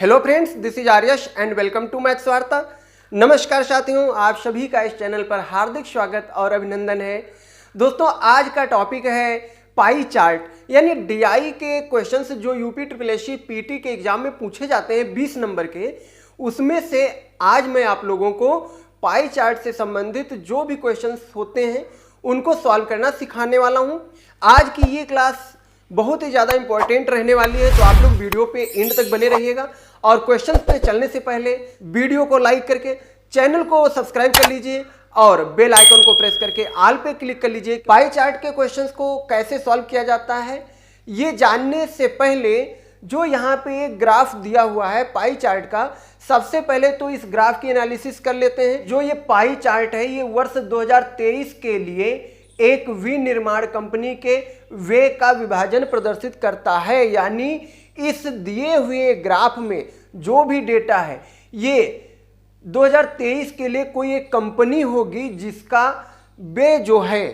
Hello friends, this is Aryash and welcome to maths Varta. नमस्कार साथियों, आप सभी का इस चैनल पर हार्दिक स्वागत और अभिनंदन है। दोस्तों, आज का टॉपिक है पाई चार्ट, यानी डीआई के क्वेश्चंस जो यूपी ट्रिपल एससी पीटी के एग्जाम में पूछे जाते हैं 20 नंबर के, उसमें से आज मैं आप लोगों को पाई चार्ट से संबंधित जो भी क्वेश्चंस होते हैं उनको सॉल्व करना सिखाने वाला हूं। आज की ये क्लास बहुत ही ज़्यादा इंपॉर्टेंट रहने वाली है, तो आप लोग वीडियो पे एंड तक बने रहिएगा। और क्वेश्चन पे चलने से पहले वीडियो को लाइक करके चैनल को सब्सक्राइब कर लीजिए और बेल आइकन को प्रेस करके ऑल पे क्लिक कर लीजिए। पाई चार्ट के क्वेश्चंस को कैसे सॉल्व किया जाता है ये जानने से पहले जो यहाँ पे एक ग्राफ दिया हुआ है पाई चार्ट का, सबसे पहले तो इस ग्राफ की एनालिसिस कर लेते हैं। जो ये पाई चार्ट है ये वर्ष 2023 के लिए एक विनिर्माण कंपनी के व्यय का विभाजन प्रदर्शित करता है। यानी इस दिए हुए ग्राफ में जो भी डेटा है ये 2023 के लिए कोई एक कंपनी होगी जिसका व्यय जो है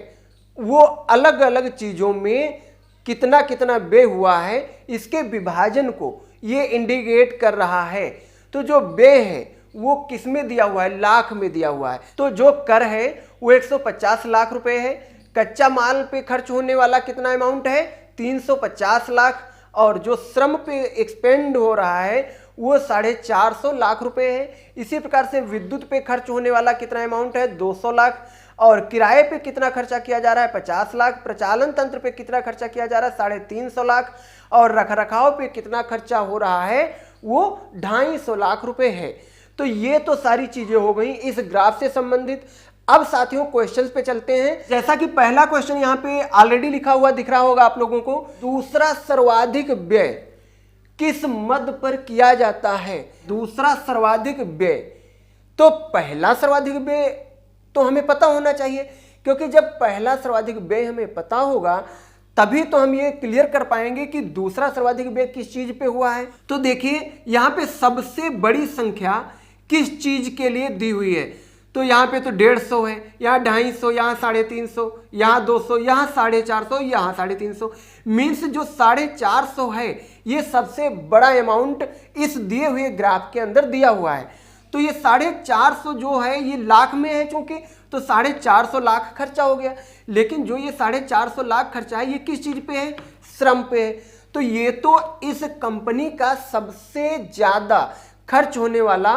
वो अलग अलग चीजों में कितना कितना व्यय हुआ है, इसके विभाजन को ये इंडिकेट कर रहा है। तो जो व्यय है वो किस में दिया हुआ है? लाख में दिया हुआ है। तो जो कर है वो 150 लाख रुपए है। कच्चा माल पे खर्च होने वाला कितना अमाउंट है? 350 लाख। और जो श्रम पे एक्सपेंड हो रहा है वो 450 लाख रुपए है। इसी प्रकार से विद्युत पे खर्च होने वाला कितना अमाउंट है? 200 लाख। और किराए पे कितना खर्चा किया जा रहा है? 50 लाख। प्रचालन तंत्र पे कितना खर्चा किया जा रहा है? 350 लाख। और रखरखाव पे कितना खर्चा हो रहा है? वो 250 लाख रुपए है। तो ये तो सारी चीजें हो गई इस ग्राफ से संबंधित। अब साथियों क्वेश्चंस पे चलते हैं। जैसा कि पहला क्वेश्चन यहाँ पे ऑलरेडी लिखा हुआ दिख रहा होगा आप लोगों को, दूसरा सर्वाधिक व्यय किस मद पर किया जाता है? दूसरा सर्वाधिक व्यय। तो पहला सर्वाधिक व्यय तो हमें पता होना चाहिए, क्योंकि जब पहला सर्वाधिक व्यय हमें पता होगा तभी तो हम ये क्लियर कर पाएंगे कि दूसरा सर्वाधिक व्यय किस चीज पे हुआ है। तो देखिए यहाँ पे सबसे बड़ी संख्या किस चीज के लिए दी हुई है? तो यहाँ पे तो 150 है, यहाँ 250, यहाँ 350, यहाँ 200, यहाँ 450, यहाँ 350। मीन्स जो 450 है ये सबसे बड़ा अमाउंट इस दिए हुए ग्राफ के अंदर दिया हुआ है। तो ये 450 जो है ये लाख में है चूंकि, तो 450 लाख खर्चा हो गया। लेकिन जो ये 450 लाख खर्चा है ये किस चीज पे है? श्रम पे है। तो ये तो इस कंपनी का सबसे ज्यादा खर्च होने वाला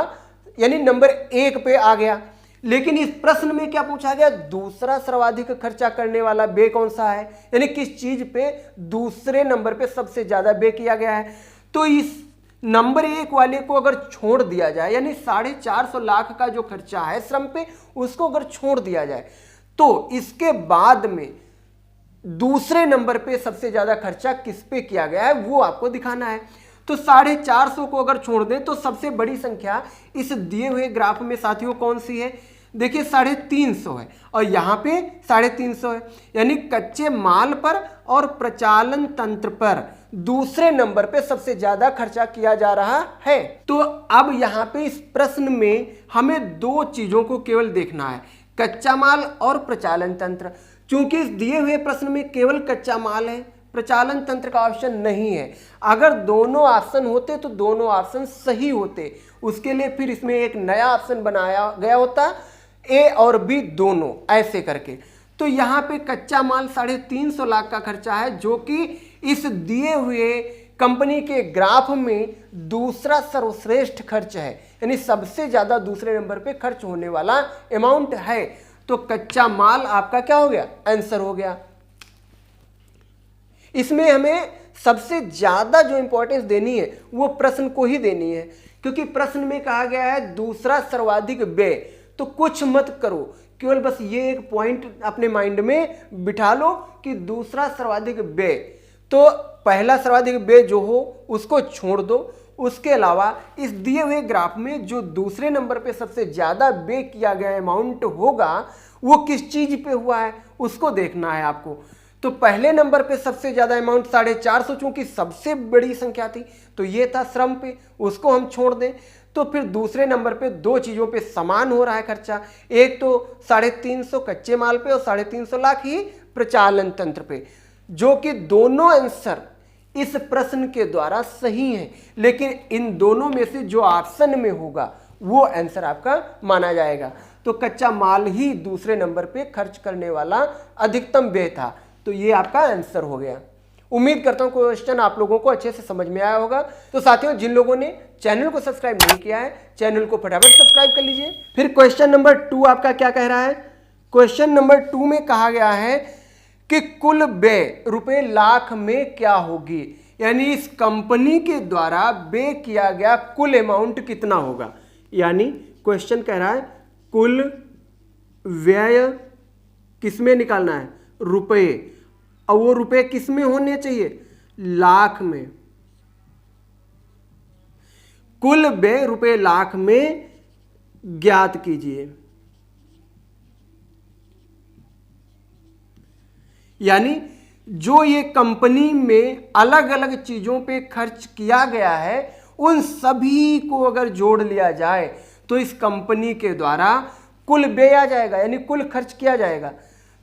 यानी नंबर 1 पे आ गया। लेकिन इस प्रश्न में क्या पूछा गया? दूसरा सर्वाधिक खर्चा करने वाला व्यय कौन सा है, यानी किस चीज पे दूसरे नंबर पे सबसे ज्यादा व्यय किया गया है। तो इस नंबर 1 वाले को अगर छोड़ दिया जाए, यानी 450 लाख का जो खर्चा है श्रम पे उसको अगर छोड़ दिया जाए, तो इसके बाद में दूसरे नंबर पे सबसे ज्यादा खर्चा किस पे किया गया है वो आपको दिखाना है। तो 450 को अगर छोड़ दें तो सबसे बड़ी संख्या इस दिए हुए ग्राफ में साथियों कौन सी है? देखिए 350 है और यहाँ पे 350 है। यानी कच्चे माल पर और प्रचालन तंत्र पर दूसरे नंबर पे सबसे ज्यादा खर्चा किया जा रहा है। तो अब यहाँ पे इस प्रश्न में हमें दो चीजों को केवल देखना है, कच्चा माल और प्रचालन तंत्र। चूंकि इस दिए हुए प्रश्न में केवल कच्चा माल है, प्रचालन तंत्र का ऑप्शन नहीं है। अगर दोनों ऑप्शन होते तो दोनों ऑप्शन सही होते, उसके लिए फिर इसमें एक नया ऑप्शन बनाया गया होता, ए और बी दोनों ऐसे करके। तो यहाँ पे कच्चा माल 350 लाख का खर्चा है, जो कि इस दिए हुए कंपनी के ग्राफ में दूसरा सर्वश्रेष्ठ खर्च है, यानी सबसे ज्यादा दूसरे नंबर पे खर्च होने वाला अमाउंट है। तो कच्चा माल आपका क्या हो गया? आंसर हो गया। इसमें हमें सबसे ज्यादा जो इंपॉर्टेंस देनी है वो प्रश्न को ही देनी है, क्योंकि प्रश्न में कहा गया है दूसरा सर्वाधिक व्यय। तो कुछ मत करो, केवल बस ये एक पॉइंट अपने माइंड में बिठा लो कि दूसरा सर्वाधिक व्यय। तो पहला सर्वाधिक व्यय जो हो उसको छोड़ दो। उसके अलावा इस दिए हुए ग्राफ में जो दूसरे नंबर पे सबसे ज्यादा व्यय किया गया अमाउंट होगा वो किस चीज पे हुआ है उसको देखना है आपको। तो पहले नंबर पे सबसे ज्यादा अमाउंट 450, चूंकि सबसे बड़ी संख्या थी तो ये था श्रम पे, उसको हम छोड़ दें। तो फिर दूसरे नंबर पे दो चीजों पे समान हो रहा है खर्चा, एक तो 350 कच्चे माल पे और 350 लाख ही प्रचालन तंत्र पे, जो कि दोनों आंसर इस प्रश्न के द्वारा सही है, लेकिन इन दोनों में से जो ऑप्शन में होगा वो आंसर आपका माना जाएगा। तो कच्चा माल ही दूसरे नंबर पे खर्च करने वाला अधिकतम व्यय था, तो ये आपका आंसर हो गया। उम्मीद करता हूं क्वेश्चन आप लोगों को अच्छे से समझ में आया होगा। तो साथियों, जिन लोगों ने चैनल को सब्सक्राइब नहीं किया है, चैनल को फटाफट सब्सक्राइब कर लीजिए। फिर क्वेश्चन नंबर 2 आपका क्या कह रहा है? क्वेश्चन नंबर 2 में कहा गया है कि कुल व्यय रुपए लाख में क्या होगी, यानी इस कंपनी के द्वारा व्यय किया गया कुल अमाउंट कितना होगा। यानी क्वेश्चन कह रहा है कुल व्यय किसमें निकालना है? रुपए, और वो रुपए किस में होने चाहिए? लाख में। कुल व्यय रुपए लाख में ज्ञात कीजिए। यानी जो ये कंपनी में अलग अलग चीजों पे खर्च किया गया है, उन सभी को अगर जोड़ लिया जाए तो इस कंपनी के द्वारा कुल व्यय आ जाएगा, यानी कुल खर्च किया जाएगा।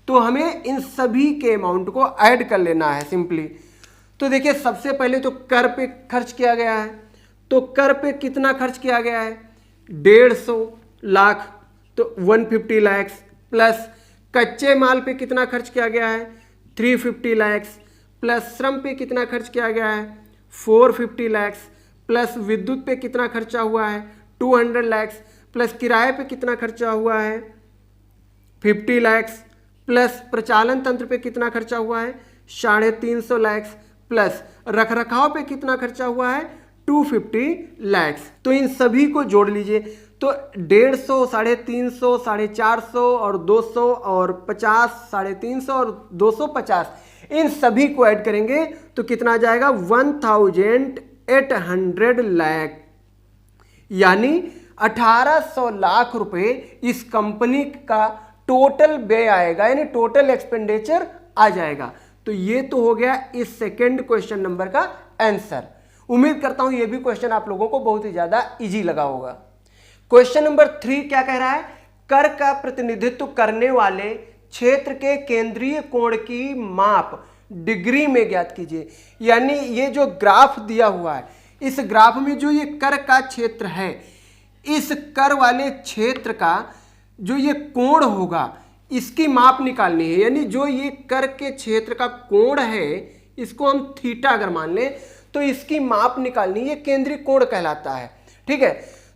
तो हमें इन सभी के अमाउंट को ऐड कर लेना है सिंपली। तो देखिए, सबसे पहले तो कर पे खर्च किया गया है, तो कर पे कितना खर्च किया गया है? 150 लाख, तो 150 लाख, प्लस कच्चे माल पे कितना खर्च किया गया है? 350 लाख, प्लस श्रम पे कितना खर्च किया गया है? 450 लाख, प्लस विद्युत पे कितना खर्चा हुआ है? 200 लाख, प्लस किराए पे कितना खर्चा हुआ है? 50 लाख, प्लस प्रचालन तंत्र पे कितना खर्चा हुआ है? 350 लाख, प्लस रखरखाव पे कितना खर्चा हुआ है? 250 लाख। तो इन सभी को जोड़ लीजिए। तो 150, 350, 450 और 200 और 50, 350 और 250, इन सभी को ऐड करेंगे तो कितना आ जाएगा? 1800 लाख, यानी 1800 लाख रुपए इस कंपनी का टोटल व्यय आएगा, यानी टोटल एक्सपेंडिचर आ जाएगा। तो ये तो हो गया इस सेकंड क्वेश्चन नंबर का आंसर। उम्मीद करता हूं ये भी क्वेश्चन आप लोगों को बहुत ही ज्यादा इजी लगा होगा। क्वेश्चन नंबर 3 क्या कह रहा है? कर का प्रतिनिधित्व करने वाले क्षेत्र के केंद्रीय कोण की माप डिग्री में ज्ञात कीजिए। यानी ये जो ग्राफ दिया हुआ है, इस ग्राफ में जो ये कर का क्षेत्र है, इस कर वाले क्षेत्र का जो ये कोण होगा, इसकी माप निकालनी है। यानी जो ये कर के क्षेत्र का कोण है, इसको हम थीटा अगर मान लें तो इसकी माप निकालनी, ये केंद्रीय कोण कहलाता है। ठीक है,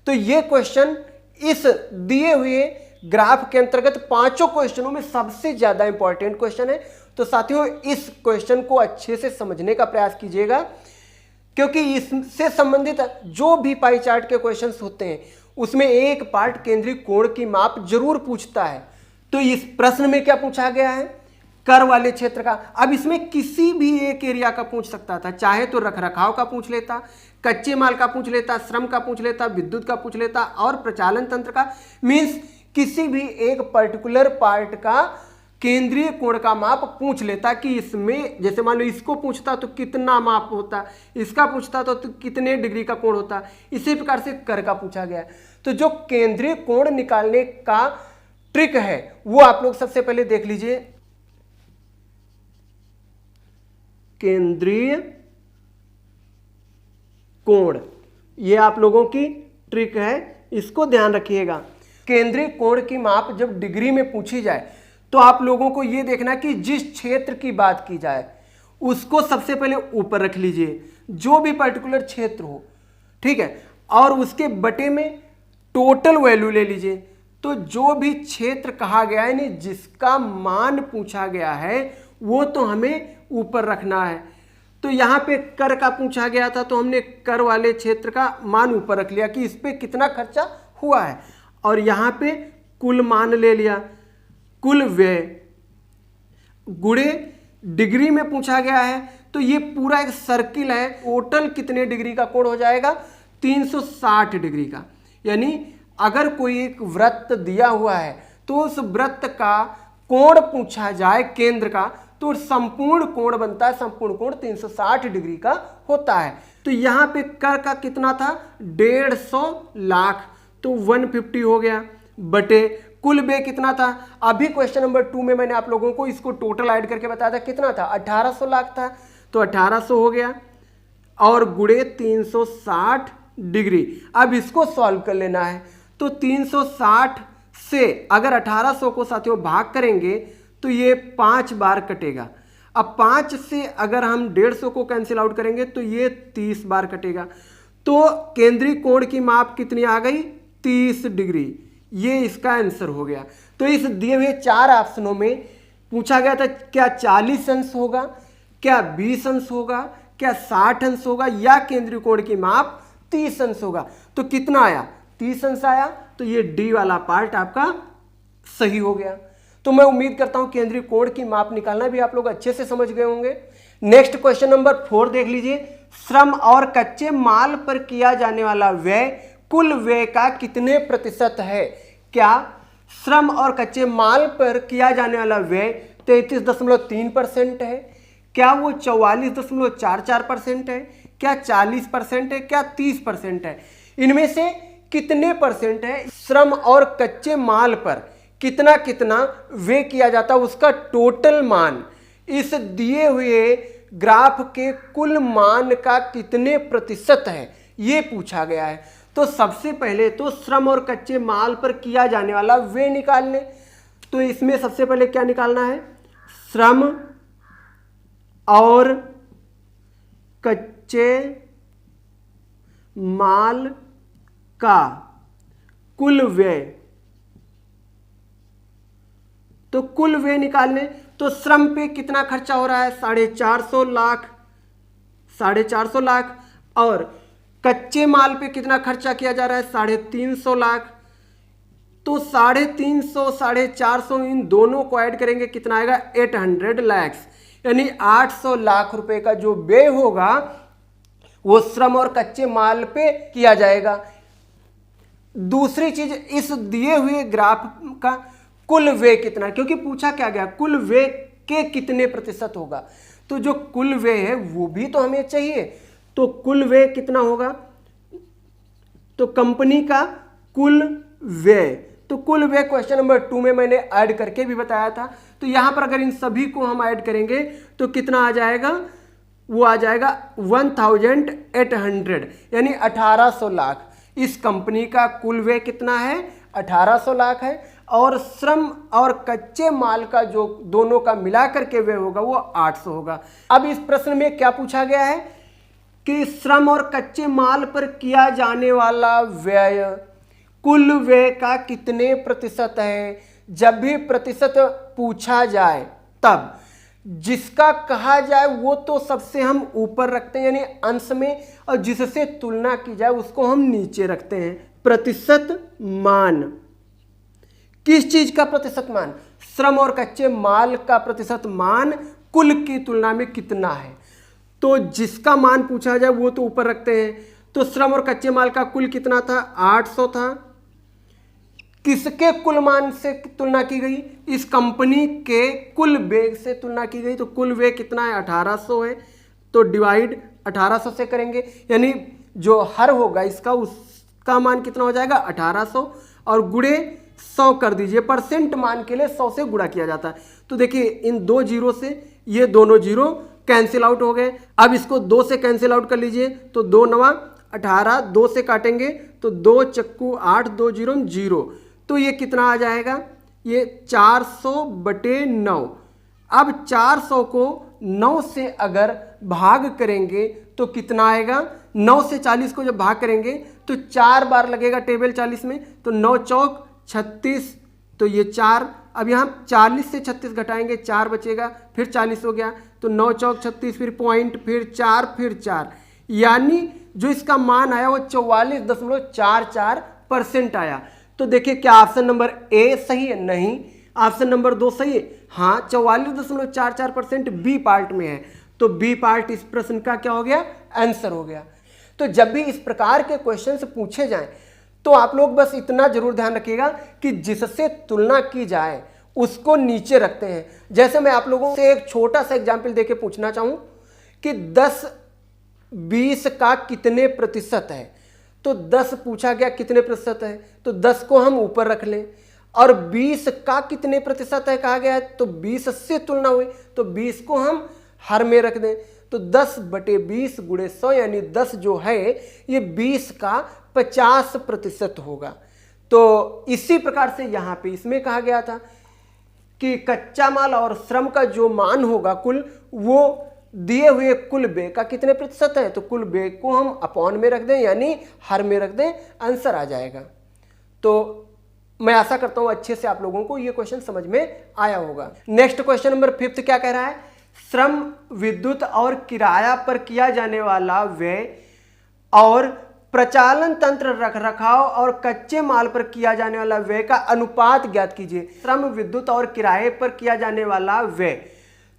तो ये क्वेश्चन इस दिए हुए ग्राफ के अंतर्गत पांचों क्वेश्चनों में सबसे ज्यादा इंपॉर्टेंट क्वेश्चन है। तो साथियों, इस क्वेश्चन को अच्छे से समझने का प्रयास कीजिएगा, क्योंकि इससे संबंधित जो भी पाई चार्ट के क्वेश्चंस होते हैं उसमें एक पार्ट केंद्रीय कोण की माप जरूर पूछता है। तो इस प्रश्न में क्या पूछा गया है? कर वाले क्षेत्र का। अब इसमें किसी भी एक एरिया का पूछ सकता था, चाहे तो रखरखाव का पूछ लेता, कच्चे माल का पूछ लेता, श्रम का पूछ लेता, विद्युत का पूछ लेता और प्रचालन तंत्र का। मींस किसी भी एक पर्टिकुलर पार्ट का केंद्रीय कोण का माप पूछ लेता कि इसमें, जैसे मान लो इसको पूछता तो कितना माप होता, इसका पूछता तो कितने डिग्री का कोण होता। इसी प्रकार से कर का पूछा गया। तो जो केंद्रीय कोण निकालने का ट्रिक है वो आप लोग सबसे पहले देख लीजिए। केंद्रीय कोण, ये आप लोगों की ट्रिक है, इसको ध्यान रखिएगा। केंद्रीय कोण की माप जब डिग्री में पूछी जाए तो आप लोगों को यह देखना कि जिस क्षेत्र की बात की जाए उसको सबसे पहले ऊपर रख लीजिए, जो भी पर्टिकुलर क्षेत्र हो। ठीक है, और उसके बटे में टोटल वैल्यू ले लीजिए। तो जो भी क्षेत्र कहा गया है, यानी जिसका मान पूछा गया है, वो तो हमें ऊपर रखना है। तो यहाँ पे कर का पूछा गया था तो हमने कर वाले क्षेत्र का मान ऊपर रख लिया कि इस पे कितना खर्चा हुआ है, और यहाँ पे कुल मान ले लिया, कुल व्यय गुणे डिग्री में पूछा गया है। तो ये पूरा एक सर्किल है, टोटल कितने डिग्री का कोण हो जाएगा? 360 डिग्री का। यानी अगर कोई एक वृत्त दिया हुआ है तो उस वृत्त का कोण पूछा जाए केंद्र का, तो संपूर्ण कोण बनता है, संपूर्ण कोण 360 डिग्री का होता है। तो यहाँ पे कर का कितना था? 150 लाख, तो 150 हो गया, बटे कुल व्यय कितना था? अभी क्वेश्चन नंबर 2 में मैंने आप लोगों को इसको टोटल ऐड करके बताया था, कितना था? 1800 लाख था, तो 1800 हो गया, और गुणे 360 डिग्री। अब इसको सॉल्व कर लेना है। तो 360 से अगर 1800 को साथियों भाग करेंगे तो ये 5 बार कटेगा। अब 5 से अगर हम 150 को कैंसिल आउट करेंगे तो ये 30 बार कटेगा। तो केंद्रीय कोण की माप कितनी आ गई? 30 डिग्री। ये इसका आंसर हो गया। तो इस दिए हुए 4 ऑप्शनों में पूछा गया था क्या 40 अंश होगा, क्या 20 अंश होगा, क्या 60 अंश होगा, या केंद्रीय कोण की माप 30 अंश होगा। तो कितना आया? 30 अंश आया। तो ये डी वाला पार्ट आपका सही हो गया। तो मैं उम्मीद करता हूं केंद्रीय कोण की माप निकालना भी आप लोग अच्छे से समझ गए होंगे। नेक्स्ट क्वेश्चन नंबर 4 देख लीजिए। श्रम और कच्चे माल पर किया जाने वाला व्यय कुल व्यय का कितने प्रतिशत है? क्या श्रम और कच्चे माल पर किया जाने वाला व्यय 33.3% है, क्या वो 44.44% है, क्या 40% है, क्या 30% है? इनमें से कितने परसेंट है श्रम और कच्चे माल पर कितना कितना व्यय किया जाता है, उसका टोटल मान इस दिए हुए ग्राफ के कुल मान का कितने प्रतिशत है, ये पूछा गया है। तो सबसे पहले तो श्रम और कच्चे माल पर किया जाने वाला व्यय निकाल लें। तो इसमें सबसे पहले क्या निकालना है? श्रम और कच्चे माल का कुल व्यय। तो कुल व्यय निकालने तो श्रम पे कितना खर्चा हो रहा है? 450 लाख, 450 लाख। और कच्चे माल पे कितना खर्चा किया जा रहा है? 350 लाख। तो 350, 450 इन दोनों को ऐड करेंगे कितना आएगा? 800 लाख। यानी 800 लाख रुपए का जो व्यय होगा वो श्रम और कच्चे माल पे किया जाएगा। दूसरी चीज, इस दिए हुए ग्राफ का कुल व्यय कितना, क्योंकि पूछा क्या गया कुल व्यय के कितने प्रतिशत होगा। तो जो कुल व्यय है वो भी तो हमें चाहिए। तो कुल व्यय कितना होगा? तो कंपनी का कुल व्यय, तो कुल व्यय क्वेश्चन नंबर 2 में मैंने ऐड करके भी बताया था। तो यहां पर अगर इन सभी को हम ऐड करेंगे तो कितना आ जाएगा? वो आ जाएगा 1800, यानी 1800 लाख। इस कंपनी का कुल व्यय कितना है? 1800 लाख है। और श्रम और कच्चे माल का जो दोनों का मिलाकर के व्यय होगा वो 800 होगा। अब इस प्रश्न में क्या पूछा गया है कि श्रम और कच्चे माल पर किया जाने वाला व्यय कुल व्यय का कितने प्रतिशत है। जब भी प्रतिशत पूछा जाए तब जिसका कहा जाए वो तो सबसे हम ऊपर रखते हैं यानी अंश में, और जिससे तुलना की जाए उसको हम नीचे रखते हैं। प्रतिशत मान, किस चीज का प्रतिशत मान? श्रम और कच्चे माल का प्रतिशत मान कुल की तुलना में कितना है। तो जिसका मान पूछा जाए वो तो ऊपर रखते हैं। तो श्रम और कच्चे माल का कुल कितना था? 800 था। किसके कुल मान से तुलना की गई? इस कंपनी के कुल व्यय से तुलना की गई। तो कुल व्यय कितना है? 1800 है। तो डिवाइड 1800 से करेंगे, यानी जो हर होगा इसका उसका मान कितना हो जाएगा? 1800, और गुणे 100 कर दीजिए। परसेंट मान के लिए 100 से गुणा किया जाता है। तो देखिए इन दो जीरो से ये दोनों जीरो कैंसिल आउट हो गए। अब इसको 2 से कैंसिल आउट कर लीजिए। तो 2 9 18, 2 से काटेंगे तो 2 चक्कू 8, 2 जीरो 0। तो ये कितना आ जाएगा? ये 400/9। अब 400 को 9 से अगर भाग करेंगे तो कितना आएगा? 9 से 40 को जब भाग करेंगे तो 4 बार लगेगा टेबल 40 में। तो 9 चौक 36, तो ये 4। अब यहाँ 40 से 36 घटाएंगे, 4 बचेगा, फिर 40 हो गया। तो 9 चौक 36, फिर पॉइंट, फिर 4, फिर 4, यानी जो इसका मान आया वो 44.44% आया। तो देखिए क्या ऑप्शन नंबर ए सही है? नहीं। ऑप्शन नंबर 2 सही है? हाँ, 44.44% बी पार्ट में है। तो बी पार्ट इस प्रश्न का क्या हो गया? आंसर हो गया। तो जब भी इस प्रकार के क्वेश्चंस पूछे जाएं तो आप लोग बस इतना जरूर ध्यान रखिएगा कि जिससे तुलना की जाए उसको नीचे रखते हैं। जैसे मैं आप लोगों से एक छोटा सा एग्जाम्पल देके पूछना चाहूं कि 10-20 का कितने प्रतिशत है। तो 10 पूछा गया कितने प्रतिशत है, तो 10 को हम ऊपर रख लें। और 20 का कितने प्रतिशत है कहा गया है, तो 20 से तुलना हुई तो 20 को हम हर में रख दें। तो 10/20 गुणे 100 यानी 10 जो है ये 20 का 50% होगा। तो इसी प्रकार से यहाँ पे इसमें कहा गया था कि कच्चा माल और श्रम का जो मान होगा कुल, वो दिए हुए कुल व्यय का कितने प्रतिशत है, तो कुल व्यय को हम अपॉन में रख दें यानी हर में रख दें, आंसर आ जाएगा। तो मैं आशा करता हूं अच्छे से आप लोगों को ये क्वेश्चन समझ में आया होगा। नेक्स्ट क्वेश्चन नंबर 5 क्या कह रहा है, श्रम, विद्युत और किराया पर किया जाने वाला व्यय और प्रचालन तंत्र रखरखाव और कच्चे माल पर किया जाने वाला व्यय का अनुपात ज्ञात कीजिए। श्रम, विद्युत और किराए पर किया जाने वाला व्यय,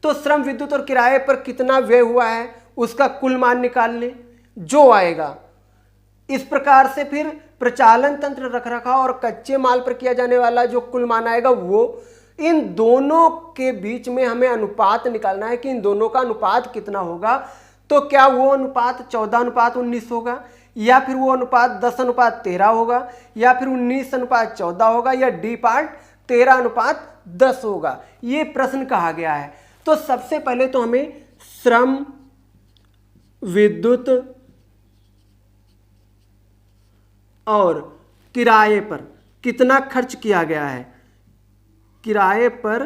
तो श्रम, विद्युत और किराए पर कितना व्यय हुआ है उसका कुल मान निकाल लें जो आएगा। इस प्रकार से फिर प्रचालन तंत्र रखरखाव और कच्चे माल पर किया जाने वाला जो कुल मान आएगा वो, इन दोनों के बीच में हमें अनुपात निकालना है कि इन दोनों का अनुपात कितना होगा। तो क्या वो अनुपात 14:19 होगा, या फिर वो अनुपात 10:13 होगा, या फिर 19:14 होगा, या डी पार्ट 13:10 होगा, ये प्रश्न कहा गया है। तो सबसे पहले तो हमें श्रम, विद्युत और किराए पर कितना खर्च किया गया है, किराए पर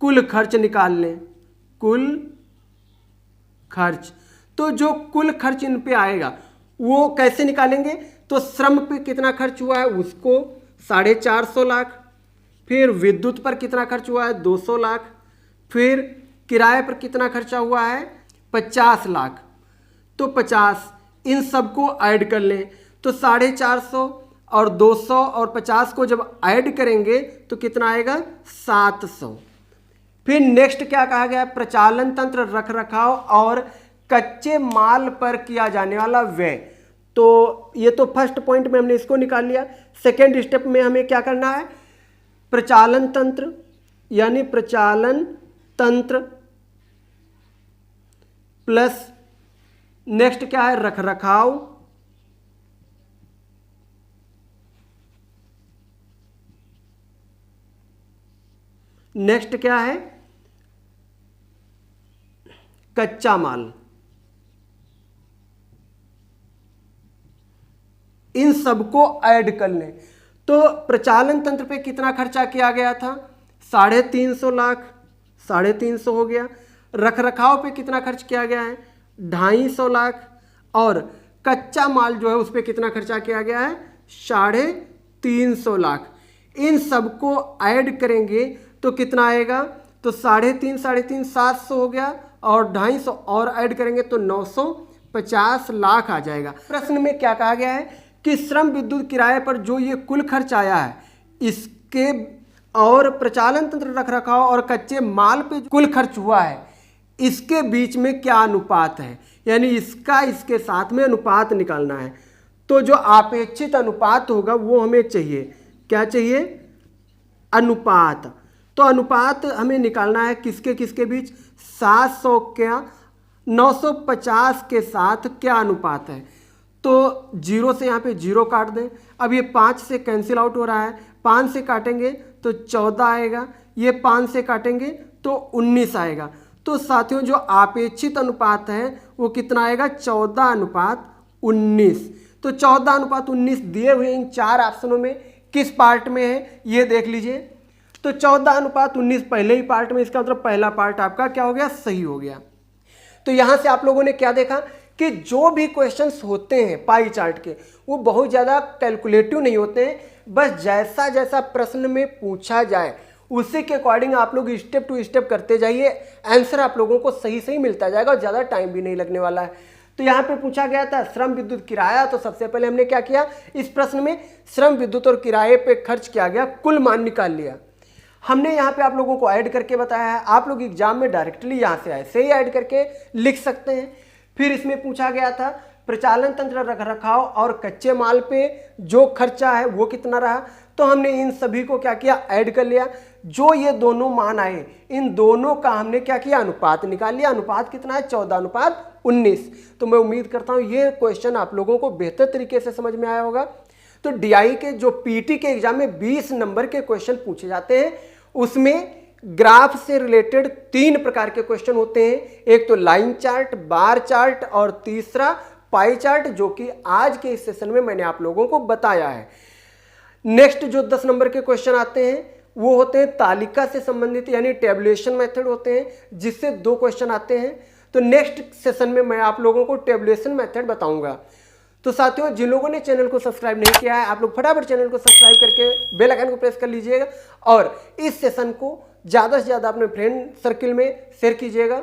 कुल खर्च निकाल लें, कुल खर्च। तो जो कुल खर्च इन पे आएगा वो कैसे निकालेंगे, तो श्रम पे कितना खर्च हुआ है उसको 450 लाख, फिर विद्युत पर कितना खर्च हुआ है 200 लाख, फिर किराए पर कितना खर्चा हुआ है 50 लाख। तो 50 इन सबको ऐड कर लें, तो 450 और 200 और 50 को जब ऐड करेंगे तो कितना आएगा 700। फिर नेक्स्ट क्या कहा गया है, प्रचालन तंत्र रखरखाव और कच्चे माल पर किया जाने वाला व्यय। तो ये तो फर्स्ट पॉइंट में हमने इसको निकाल लिया। सेकेंड स्टेप में हमें क्या करना है, प्रचालन तंत्र यानी प्रचालन तंत्र प्लस नेक्स्ट क्या है रखरखाव, नेक्स्ट क्या है कच्चा माल। इन सबको ऐड कर लें तो प्रचालन तंत्र पे कितना खर्चा किया गया था 350 लाख, 350 हो गया। रखरखाव पे कितना खर्च किया गया है 250 लाख, और कच्चा माल जो है उस पर कितना खर्चा किया गया है 350 लाख। इन सबको ऐड करेंगे तो कितना आएगा, तो 350 700 हो गया, और 250 और ऐड करेंगे तो 950 लाख आ जाएगा। प्रश्न में क्या कहा गया है कि श्रम, विद्युत, किराए पर जो ये कुल खर्च आया है इसके और प्रचालन तंत्र रखरखाव और कच्चे माल पे कुल खर्च हुआ है इसके बीच में क्या अनुपात है, यानी इसका इसके साथ में अनुपात निकालना है। तो जो अपेक्षित अनुपात होगा वो हमें चाहिए, क्या चाहिए अनुपात। तो अनुपात हमें निकालना है किसके किसके बीच, 700 क्या 950 के साथ क्या अनुपात है। तो 0 से यहाँ पे 0 काट दें। अब ये 5 से कैंसिल आउट हो रहा है, 5 से काटेंगे तो 14 आएगा, ये 5 से काटेंगे तो 19 आएगा। तो साथियों जो अपेक्षित अनुपात है वो कितना आएगा 14:19। तो 14:19 दिए हुए इन 4 ऑप्शनों में किस पार्ट में है ये देख लीजिए। तो 14:19 पहले ही पार्ट में, इसका मतलब पहला पार्ट आपका क्या हो गया सही हो गया। तो यहां से आप लोगों ने क्या देखा कि जो भी क्वेश्चंस होते हैं पाई चार्ट के वो बहुत ज़्यादा कैलकुलेटिव नहीं होते हैं, बस जैसा जैसा प्रश्न में पूछा जाए उसी के अकॉर्डिंग आप लोग स्टेप टू स्टेप करते जाइए, आंसर आप लोगों को सही सही मिलता जाएगा और ज़्यादा टाइम भी नहीं लगने वाला है। तो यहाँ पे पूछा गया था श्रम, विद्युत, किराया। तो सबसे पहले हमने क्या किया, इस प्रश्न में श्रम, विद्युत और किराए पे खर्च किया गया कुल मान निकाल लिया। हमने यहाँ पे आप लोगों को ऐड करके बताया है, आप लोग एग्जाम में डायरेक्टली यहाँ से ऐसे ही ऐड करके लिख सकते हैं। फिर इसमें पूछा गया था प्रचालन तंत्र रखरखाव और कच्चे माल पे जो खर्चा है वो कितना रहा। तो हमने इन सभी को क्या किया ऐड कर लिया। जो ये दोनों मान आए इन दोनों का हमने क्या किया अनुपात निकाल लिया। अनुपात कितना है 14:19। तो मैं उम्मीद करता हूँ ये क्वेश्चन आप लोगों को बेहतर तरीके से समझ में आया होगा। तो डीआई के जो पीटी के एग्जाम में 20 नंबर के क्वेश्चन पूछे जाते हैं उसमें ग्राफ से रिलेटेड 3 प्रकार के क्वेश्चन होते हैं। एक तो लाइन चार्ट, बार चार्ट और तीसरा पाई चार्ट, जो कि आज के इस सेशन में मैंने आप लोगों को बताया है। नेक्स्ट जो 10 नंबर के क्वेश्चन आते हैं वो होते हैं तालिका से संबंधित, यानी टेबुलेशन मेथड होते हैं, जिससे 2 क्वेश्चन आते हैं। तो नेक्स्ट सेशन में मैं आप लोगों को टेबुलेशन मेथड बताऊंगा। तो साथियों, जिन लोगों ने चैनल को सब्सक्राइब नहीं किया है, आप लोग फटाफट चैनल को सब्सक्राइब करके बेल आइकन को प्रेस कर लीजिएगा और इस सेशन को ज़्यादा से ज़्यादा अपने फ्रेंड सर्किल में शेयर कीजिएगा।